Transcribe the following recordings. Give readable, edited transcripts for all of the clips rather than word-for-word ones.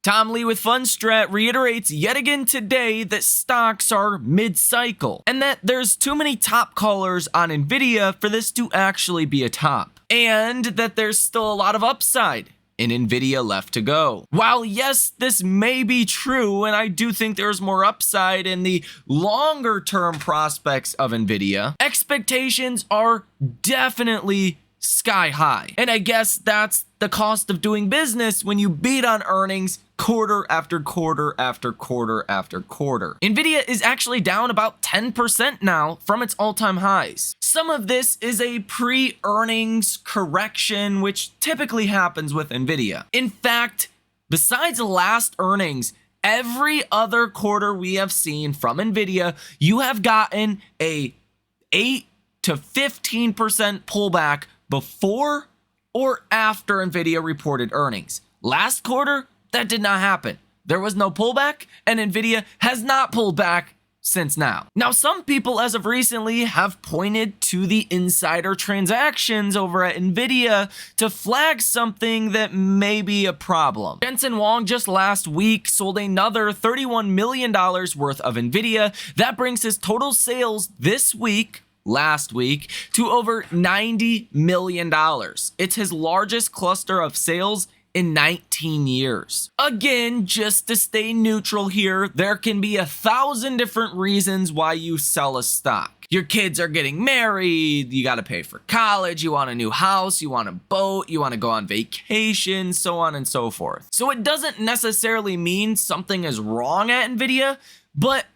Tom Lee with FunStrat reiterates yet again today that stocks are mid-cycle and that there's too many top callers on Nvidia for this to actually be a top, and that there's still a lot of upside in Nvidia left to go. While yes, this may be true, and I do think there's more upside in the longer term prospects of Nvidia, expectations are definitely sky high. And I guess that's the cost of doing business when you beat on earnings quarter after quarter after quarter after quarter. Nvidia is actually down about 10% now from its all-time highs. Some of this is a pre-earnings correction, which typically happens with Nvidia. In fact, besides the last earnings, every other quarter we have seen from Nvidia, you have gotten a 8 to 15% pullback before or after Nvidia reported earnings. Last quarter, that did not happen. There was no pullback, and Nvidia has not pulled back since now. Now, some people as of recently have pointed to the insider transactions over at Nvidia to flag something that may be a problem. Jensen Huang just last week sold another $31 million worth of Nvidia. That brings his total sales this week, last week, to over $90 million. It's his largest cluster of sales in 19 years. Again, just to stay neutral here, there can be 1,000 different reasons why you sell a stock. Your kids are getting married, you gotta pay for college, you want a new house, you want a boat, you wanna go on vacation, so on and so forth. So it doesn't necessarily mean something is wrong at Nvidia, but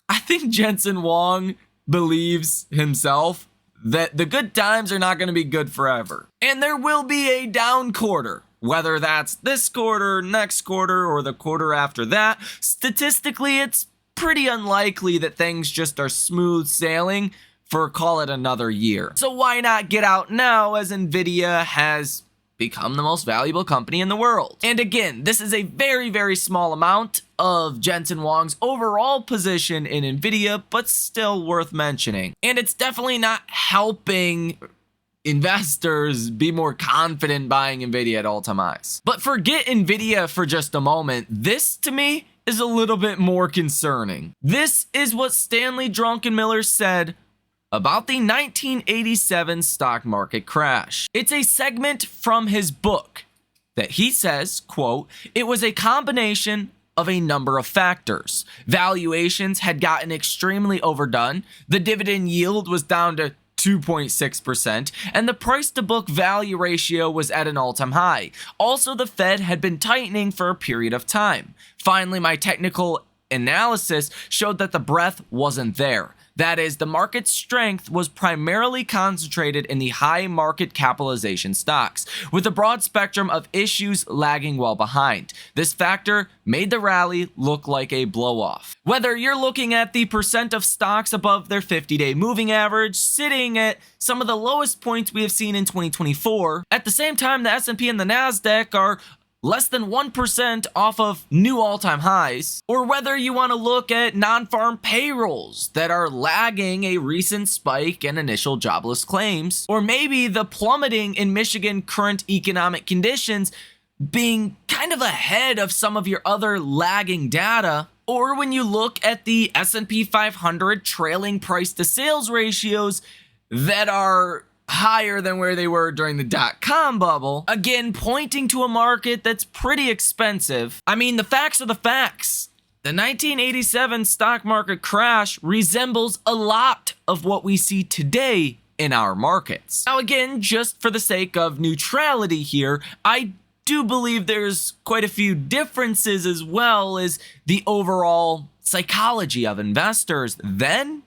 I think Jensen Huang believes himself that the good times are not gonna be good forever. And there will be a down quarter. Whether that's this quarter, next quarter, or the quarter after that, statistically, it's pretty unlikely that things just are smooth sailing for, call it, another year. So why not get out now, as Nvidia has become the most valuable company in the world? And again, this is a very, very small amount of Jensen Huang's overall position in Nvidia, but still worth mentioning. And it's definitely not helping investors be more confident buying Nvidia at all-time highs. But forget Nvidia for just a moment. This, to me, is a little bit more concerning. This is what Stanley Druckenmiller said about the 1987 stock market crash. It's a segment from his book that he says, quote, "It was a combination of a number of factors. Valuations had gotten extremely overdone. The dividend yield was down to 2.6%, and the price to book value ratio was at an all-time high. Also, the Fed had been tightening for a period of time. Finally, my technical analysis showed that the breadth wasn't there. That is, the market strength was primarily concentrated in the high market capitalization stocks, with a broad spectrum of issues lagging well behind. This factor made the rally look like a blow-off. Whether you're looking at the percent of stocks above their 50-day moving average, sitting at some of the lowest points we have seen in 2024, at the same time the S&P and the NASDAQ are less than 1% off of new all-time highs, or whether you want to look at non-farm payrolls that are lagging a recent spike in initial jobless claims, or maybe the plummeting in Michigan current economic conditions being kind of ahead of some of your other lagging data, or when you look at the S&P 500 trailing price to sales ratios that are higher than where they were during the dot-com bubble, again pointing to a market that's pretty expensive. I mean, the facts are the facts. The 1987 stock market crash resembles a lot of what we see today in our markets. Now again, just for the sake of neutrality here, I do believe there's quite a few differences as well as the overall psychology of investors then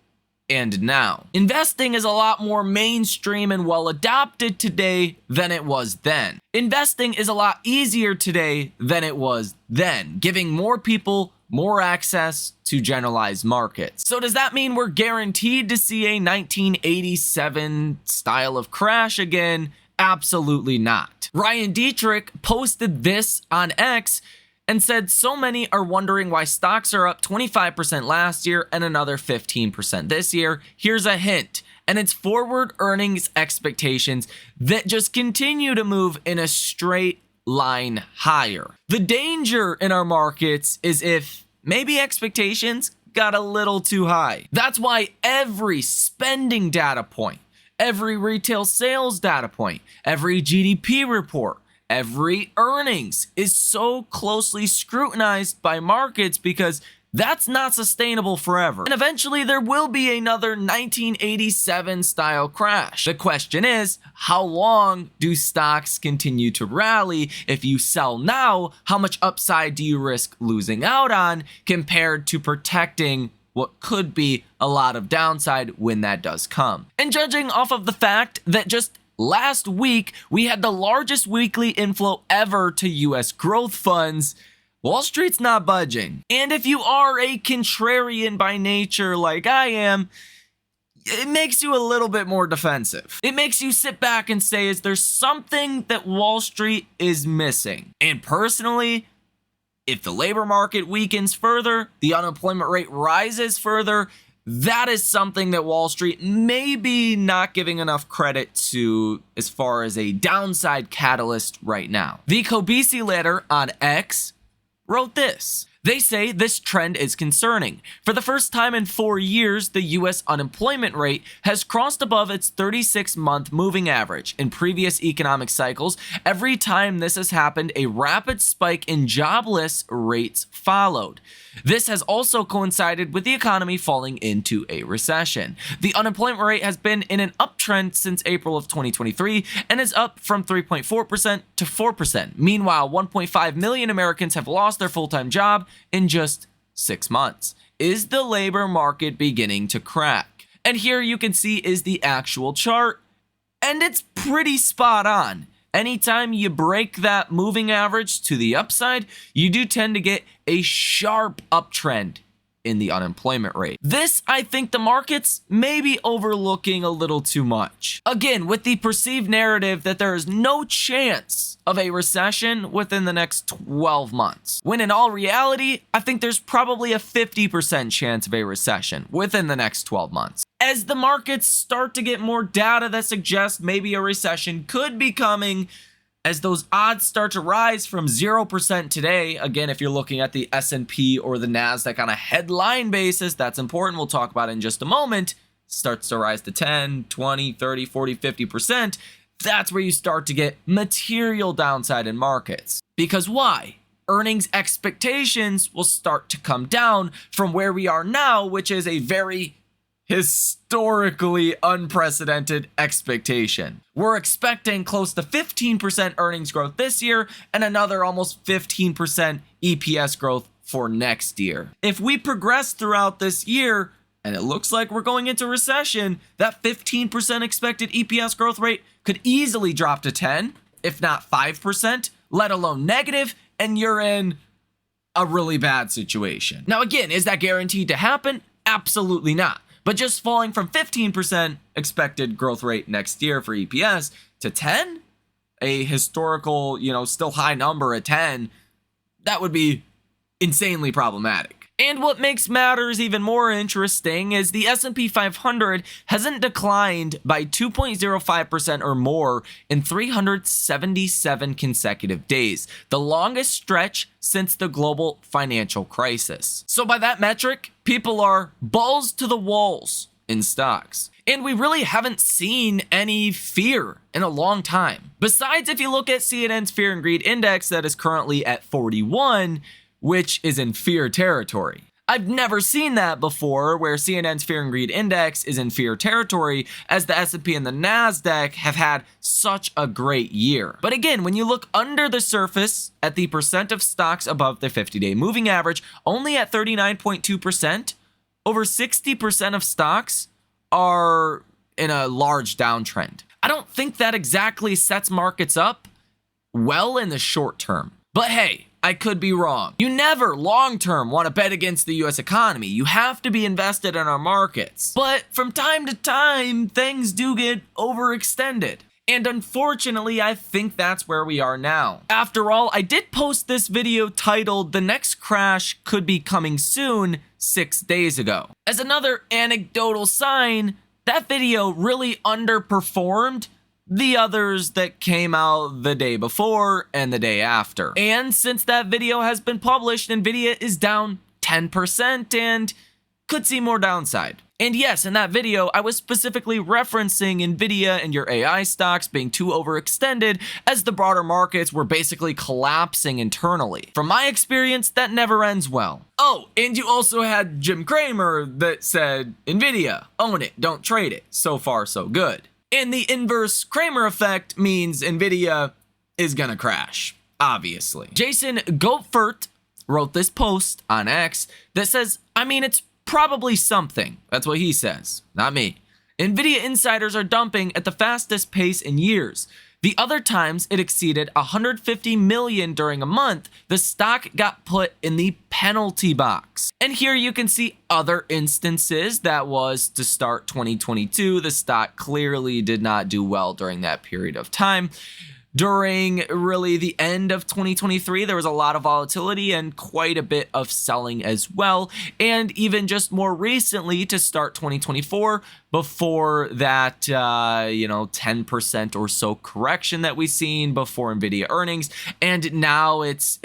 and now. Investing is a lot more mainstream and well adopted today than it was then. Investing is a lot easier today than it was then, giving more people more access to generalized markets. So does that mean we're guaranteed to see a 1987 style of crash again? Absolutely not. Ryan Dietrich posted this on X and said so many are wondering why stocks are up 25% last year and another 15% this year. Here's a hint, and it's forward earnings expectations that just continue to move in a straight line higher. The danger in our markets is if maybe expectations got a little too high. That's why every spending data point, every retail sales data point, every GDP report, every earnings is so closely scrutinized by markets, because that's not sustainable forever. And eventually there will be another 1987 style crash. The question is, how long do stocks continue to rally? If you sell now, how much upside do you risk losing out on compared to protecting what could be a lot of downside when that does come? And judging off of the fact that just last week we had the largest weekly inflow ever to US growth funds, Wall Street's not budging. And if you are a contrarian by nature like I am, it makes you a little bit more defensive. It makes you sit back and say, is there something that Wall Street is missing? And personally, if the labor market weakens further, the unemployment rate rises further, that is something that Wall Street may be not giving enough credit to as far as a downside catalyst right now. The Kobisi letter on X wrote this. They say this trend is concerning. For the first time in 4 years, the US unemployment rate has crossed above its 36-month moving average. In previous economic cycles, every time this has happened, a rapid spike in jobless rates followed. This has also coincided with the economy falling into a recession. The unemployment rate has been in an uptrend since April of 2023 and is up from 3.4% to 4%. Meanwhile, 1.5 million Americans have lost their full-time job in just 6 months. Is the labor market beginning to crack? And here you can see is the actual chart, and it's pretty spot on. Anytime you break that moving average to the upside, you do tend to get a sharp uptrend in the unemployment rate. This, I think the markets may be overlooking a little too much. Again, with the perceived narrative that there is no chance of a recession within the next 12 months. When in all reality, I think there's probably a 50% chance of a recession within the next 12 months. As the markets start to get more data that suggests maybe a recession could be coming, as those odds start to rise from 0% today, again, if you're looking at the S&P or the NASDAQ on a headline basis, that's important, we'll talk about it in just a moment, starts to rise to 10, 20, 30, 40, 50%, that's where you start to get material downside in markets. Because why? Earnings expectations will start to come down from where we are now, which is a very historically unprecedented expectation. We're expecting close to 15% earnings growth this year and another almost 15% EPS growth for next year. If we progress throughout this year, and it looks like we're going into recession, that 15% expected EPS growth rate could easily drop to 10, if not 5%, let alone negative, and you're in a really bad situation. Now again, is that guaranteed to happen? Absolutely not. But just falling from 15% expected growth rate next year for EPS to 10, a historical, still high number at 10, that would be insanely problematic. And what makes matters even more interesting is the S&P 500 hasn't declined by 2.05% or more in 377 consecutive days, the longest stretch since the global financial crisis. So by that metric, people are balls to the walls in stocks. And we really haven't seen any fear in a long time. Besides, if you look at CNN's Fear and Greed Index that is currently at 41, which is in fear territory. I've never seen that before, where CNN's Fear and Greed Index is in fear territory, as the S&P and the NASDAQ have had such a great year. But again, when you look under the surface at the percent of stocks above the 50-day moving average, only at 39.2%, over 60% of stocks are in a large downtrend. I don't think that exactly sets markets up well in the short term. But hey, I could be wrong. You never long-term want to bet against the US economy. You have to be invested in our markets. But from time to time, things do get overextended. And unfortunately, I think that's where we are now. After all, I did post this video titled "The Next Crash Could Be Coming Soon" 6 days ago. As another anecdotal sign, that video really underperformed the others that came out the day before and the day after. And since that video has been published, Nvidia is down 10% and could see more downside. And yes, in that video, I was specifically referencing Nvidia and your AI stocks being too overextended as the broader markets were basically collapsing internally. From my experience, that never ends well. Oh, and you also had Jim Cramer that said, Nvidia, own it, don't trade it. So far, so good. And the inverse Cramer effect means Nvidia is gonna crash, obviously. Jason Goepfert wrote this post on X that says, I mean, it's probably something. That's what he says, not me. Nvidia insiders are dumping at the fastest pace in years. The other times it exceeded 150 million during a month, the stock got put in the penalty box. And here you can see other instances. That was to start 2022. The stock clearly did not do well during that period of time. During really the end of 2023, there was a lot of volatility and quite a bit of selling as well. And even just more recently to start 2024, before that, 10% or so correction that we've seen before Nvidia earnings. And now it's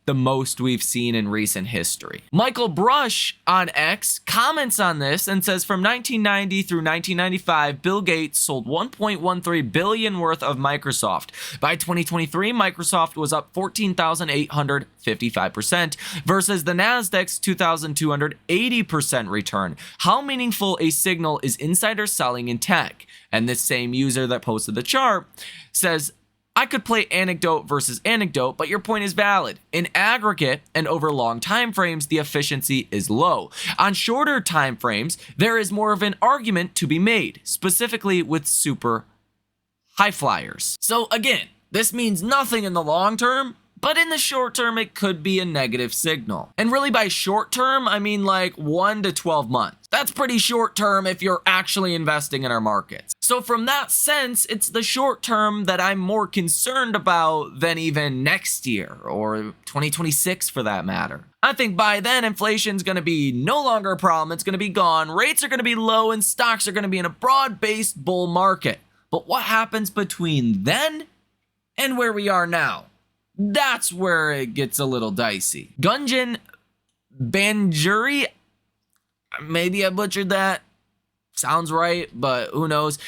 the most we've seen in recent history. Michael Brush on X comments on this and says, from 1990 through 1995, Bill Gates sold 1.13 billion worth of Microsoft. By 2023, Microsoft was up 14,855% versus the Nasdaq's 2,280% return. How meaningful a signal is insider selling in tech? And this same user that posted the chart says, I could play anecdote versus anecdote, but your point is valid. In aggregate and over long time frames, the efficiency is low. On shorter time frames, there is more of an argument to be made, specifically with super high flyers. So again, this means nothing in the long term, but in the short term, it could be a negative signal. And really by short term, I mean like 1 to 12 months. That's pretty short term if you're actually investing in our markets. So from that sense, it's the short term that I'm more concerned about than even next year or 2026 for that matter. I think by then inflation's going to be no longer a problem. It's going to be gone. Rates are going to be low and stocks are going to be in a broad-based bull market. But what happens between then and where we are now? That's where it gets a little dicey. Gunjan Banjuri, maybe I butchered that. Sounds right, but who knows?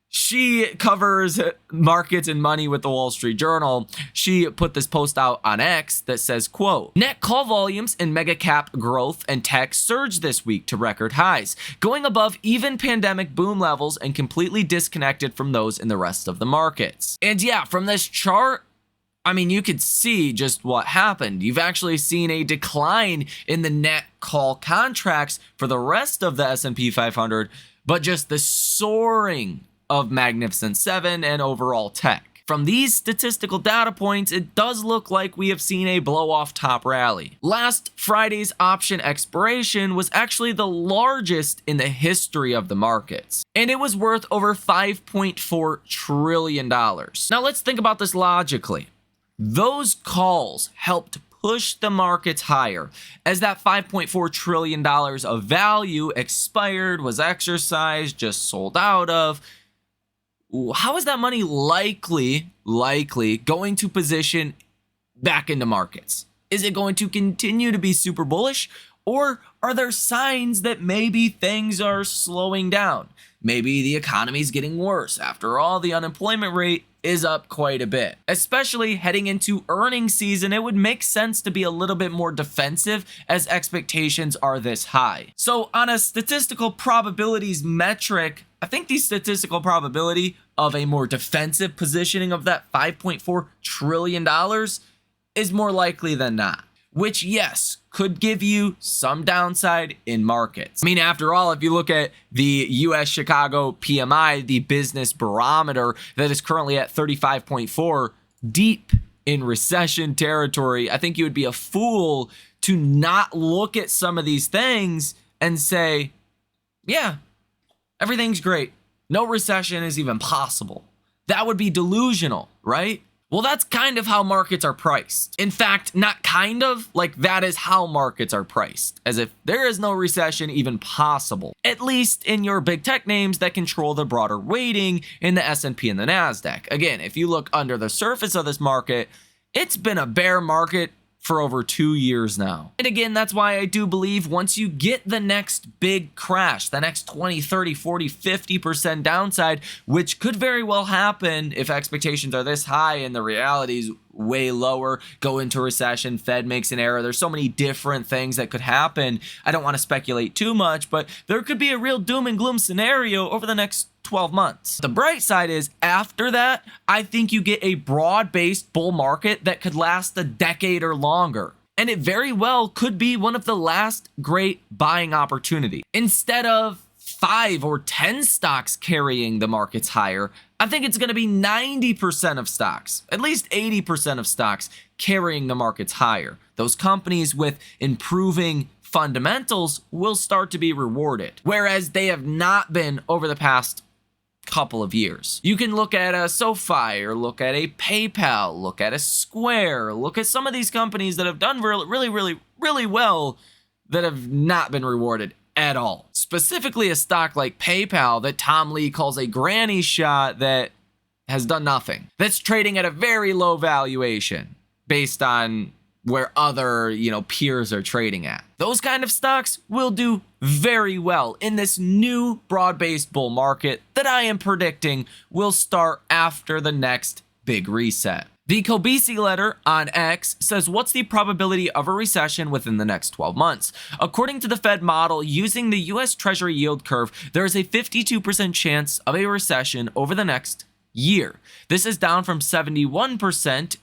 She covers markets and money with the Wall Street Journal. She put this post out on X that says, quote, net call volumes in mega cap growth and tech surged this week to record highs, going above even pandemic boom levels and completely disconnected from those in the rest of the markets. And yeah, from this chart, I mean, you could see just what happened. You've actually seen a decline in the net call contracts for the rest of the S&P 500, but just the soaring of Magnificent 7 and overall tech. From these statistical data points, it does look like we have seen a blow-off top rally. Last Friday's option expiration was actually the largest in the history of the markets, and it was worth over $5.4 trillion. Now let's think about this logically. Those calls helped push the markets higher as that $5.4 trillion of value expired, was exercised, just sold out of. How is that money likely going to position back into markets? Is it going to continue to be super bullish, or are there signs that maybe things are slowing down? Maybe the economy's getting worse. After all, the unemployment rate is up quite a bit. Especially heading into earnings season, it would make sense to be a little bit more defensive as expectations are this high. So on a statistical probabilities metric, I think the statistical probability of a more defensive positioning of that $5.4 trillion is more likely than not. Which, yes, could give you some downside in markets. I mean, after all, if you look at the US Chicago PMI, the business barometer that is currently at 35.4, deep in recession territory, I think you would be a fool to not look at some of these things and say, yeah, everything's great. No recession is even possible. That would be delusional, right? Well, that's kind of how markets are priced. In fact, not kind of, like that is how markets are priced, as if there is no recession even possible, at least in your big tech names that control the broader weighting in the S&P and the Nasdaq. Again, if you look under the surface of this market, it's been a bear market for over 2 years now. And again, that's why I do believe once you get the next big crash, the next 20, 30, 40, 50% downside, which could very well happen if expectations are this high and the reality is way lower, go into recession, Fed makes an error. There's so many different things that could happen. I don't want to speculate too much, but there could be a real doom and gloom scenario over the next 12 months. The bright side is after that, I think you get a broad-based bull market that could last a decade or longer. And it very well could be one of the last great buying opportunities. Instead of 5 or 10 stocks carrying the markets higher, I think it's going to be 90% of stocks, at least 80% of stocks carrying the markets higher. Those companies with improving fundamentals will start to be rewarded, whereas they have not been over the past couple of years. You can look at a SoFi or look at a PayPal, look at a Square, look at some of these companies that have done really well that have not been rewarded at all. Specifically a stock like PayPal that Tom Lee calls a granny shot that has done nothing. That's trading at a very low valuation based on where other, peers are trading at. Those kind of stocks will do very well in this new broad-based bull market that I am predicting will start after the next big reset. The Kobisi letter on X says, what's the probability of a recession within the next 12 months? According to the Fed model, using the US Treasury yield curve, there is a 52% chance of a recession over the next year. This is down from 71%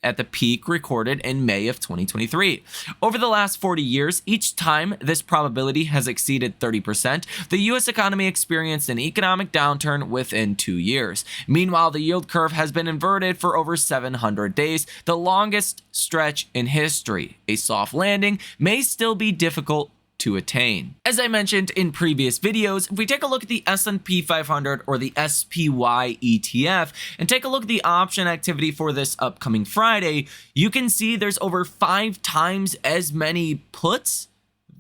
at the peak recorded in May of 2023. Over the last 40 years, each time this probability has exceeded 30%, the US economy experienced an economic downturn within 2 years. Meanwhile, the yield curve has been inverted for over 700 days, the longest stretch in history. A soft landing may still be difficult to attain. As I mentioned in previous videos, if we take a look at the S&P 500 or the SPY ETF and take a look at the option activity for this upcoming Friday, you can see there's over 5 times as many puts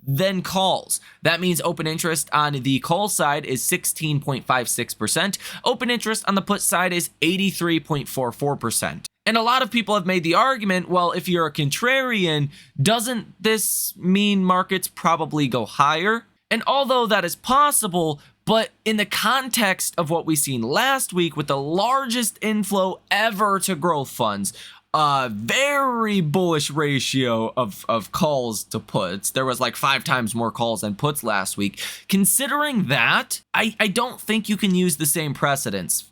than calls. That means open interest on the call side is 16.56%. Open interest on the put side is 83.44%. And a lot of people have made the argument, well, if you're a contrarian, doesn't this mean markets probably go higher? And although that is possible, but in the context of what we seen last week with the largest inflow ever to growth funds, a very bullish ratio of calls to puts. There was like 5 times more calls than puts last week. Considering that, I don't think you can use the same precedents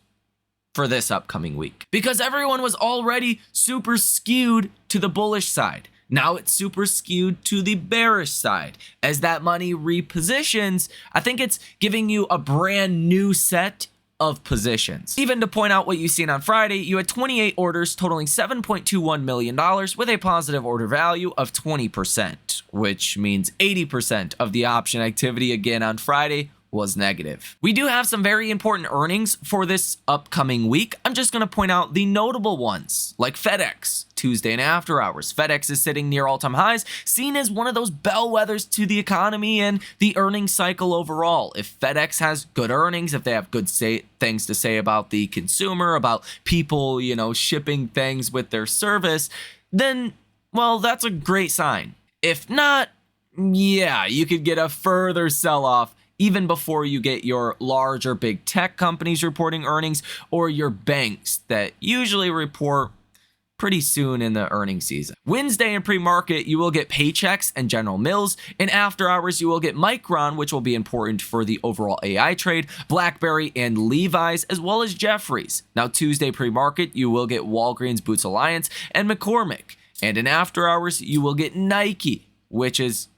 for this upcoming week, because everyone was already super skewed to the bullish side. Now it's super skewed to the bearish side. As that money repositions, I think it's giving you a brand new set of positions. Even to point out what you've seen on Friday, you had 28 orders totaling $7.21 million with a positive order value of 20%, which means 80% of the option activity again on Friday was negative. We do have some very important earnings for this upcoming week. I'm just going to point out the notable ones, like FedEx, Tuesday and after hours. FedEx is sitting near all-time highs, seen as one of those bellwethers to the economy and the earnings cycle overall. If FedEx has good earnings, if they have good things to say about the consumer, about people, shipping things with their service, then, well, that's a great sign. If not, yeah, you could get a further sell-off even before you get your larger big tech companies reporting earnings or your banks that usually report pretty soon in the earnings season. Wednesday in pre-market, you will get Paychex and General Mills. In after hours, you will get Micron, which will be important for the overall AI trade, BlackBerry and Levi's, as well as Jeffries. Now, Tuesday pre-market, you will get Walgreens Boots Alliance and McCormick. And in after hours, you will get Nike, which is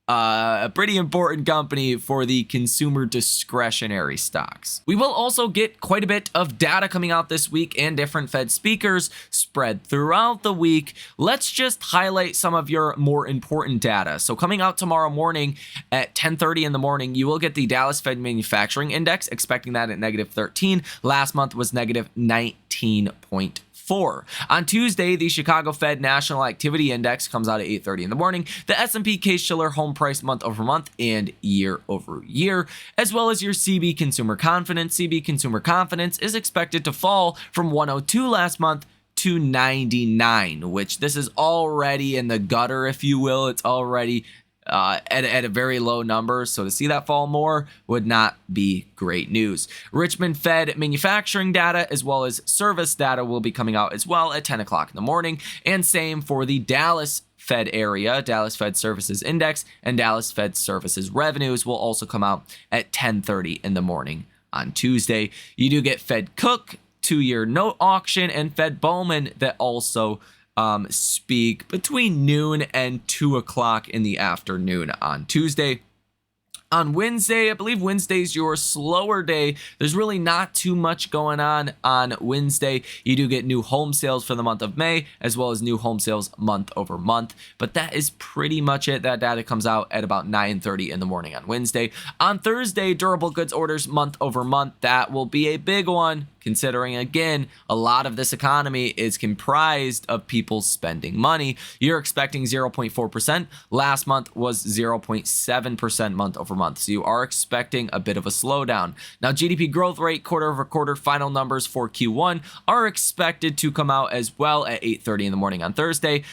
a pretty important company for the consumer discretionary stocks. We will also get quite a bit of data coming out this week and different Fed speakers spread throughout the week. Let's just highlight some of your more important data. So coming out tomorrow morning at 10:30 in the morning, you will get the Dallas Fed Manufacturing Index, expecting that at -13. Last month was -19.4. On Tuesday, the Chicago Fed National Activity Index comes out at 8:30 in the morning. The S&P Case-Shiller Home Price month over month and year over year, as well as your CB Consumer Confidence. CB Consumer Confidence is expected to fall from 102 last month to 99, which this is already in the gutter, if you will. It's already at a very low number, so to see that fall more would not be great news. Richmond Fed manufacturing data as well as service data will be coming out as well at 10 o'clock in the morning, and same for the Dallas Fed area. Dallas Fed Services Index and Dallas Fed Services revenues will also come out at 10:30 in the morning on Tuesday. You do get Fed Cook, 2-year note auction, and Fed Bowman that also speak between noon and 2 o'clock in the afternoon on Tuesday. On Wednesday, I believe Wednesday's your slower day. There's really not too much going on Wednesday. You do get new home sales for the month of May, as well as new home sales month over month. But that is pretty much it. That data comes out at about 9:30 in the morning on Wednesday. On Thursday, durable goods orders month over month. That will be a big one, considering, again, a lot of this economy is comprised of people spending money. You're expecting 0.4%. Last month was 0.7% month over month. So you are expecting a bit of a slowdown. Now, GDP growth rate quarter over quarter final numbers for Q1 are expected to come out as well at 8:30 in the morning on Thursday.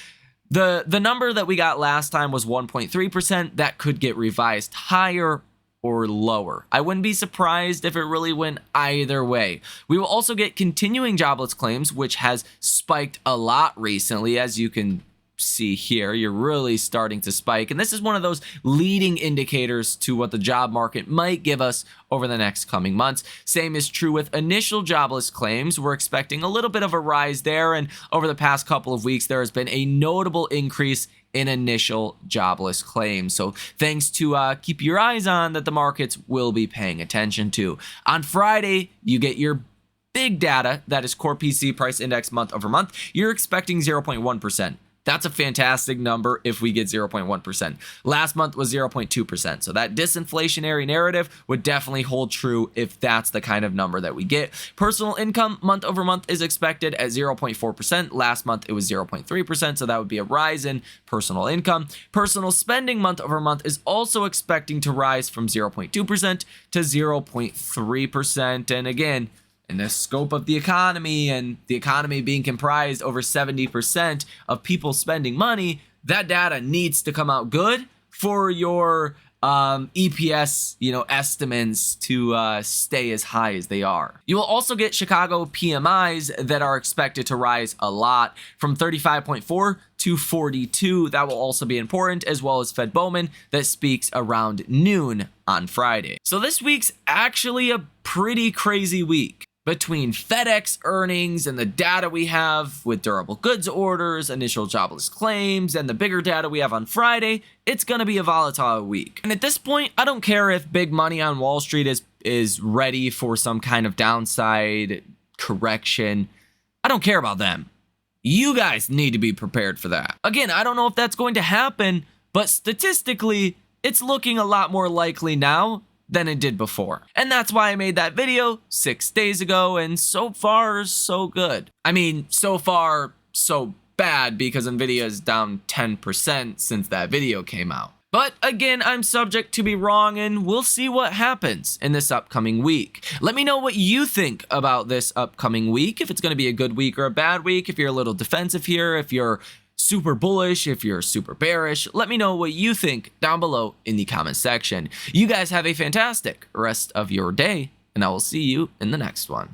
The number that we got last time was 1.3%. That could get revised higher or lower. I wouldn't be surprised if it really went either way. We will also get continuing jobless claims, which has spiked a lot recently. As you can see here, you're really starting to spike. And this is one of those leading indicators to what the job market might give us over the next coming months. Same is true with initial jobless claims. We're expecting a little bit of a rise there. And over the past couple of weeks, there has been a notable increase in initial jobless claims. So things to keep your eyes on that the markets will be paying attention to. On Friday, you get your big data, that is core PCE price index month over month. You're expecting 0.1%. That's a fantastic number if we get 0.1%. Last month was 0.2%. So that disinflationary narrative would definitely hold true if that's the kind of number that we get. Personal income month over month is expected at 0.4%. Last month it was 0.3%. So that would be a rise in personal income. Personal spending month over month is also expecting to rise from 0.2% to 0.3%. And again, in the scope of the economy and the economy being comprised over 70% of people spending money, that data needs to come out good for your EPS, estimates to stay as high as they are. You will also get Chicago PMIs that are expected to rise a lot from 35.4 to 42. That will also be important, as well as Fed Bowman that speaks around noon on Friday. So this week's actually a pretty crazy week. Between FedEx earnings and the data we have with durable goods orders, initial jobless claims, and the bigger data we have on Friday, it's going to be a volatile week. And at this point, I don't care if big money on Wall Street is ready for some kind of downside correction. I don't care about them. You guys need to be prepared for that. Again, I don't know if that's going to happen, but statistically, it's looking a lot more likely now than it did before. And that's why I made that video 6 days ago, and so far, so good. I mean, so far, so bad because Nvidia is down 10% since that video came out. But again, I'm subject to be wrong, and we'll see what happens in this upcoming week. Let me know what you think about this upcoming week, if it's going to be a good week or a bad week, if you're a little defensive here, if you're super bullish, if you're super bearish. Let me know what you think down below in the comment section. You guys have a fantastic rest of your day, and I will see you in the next one.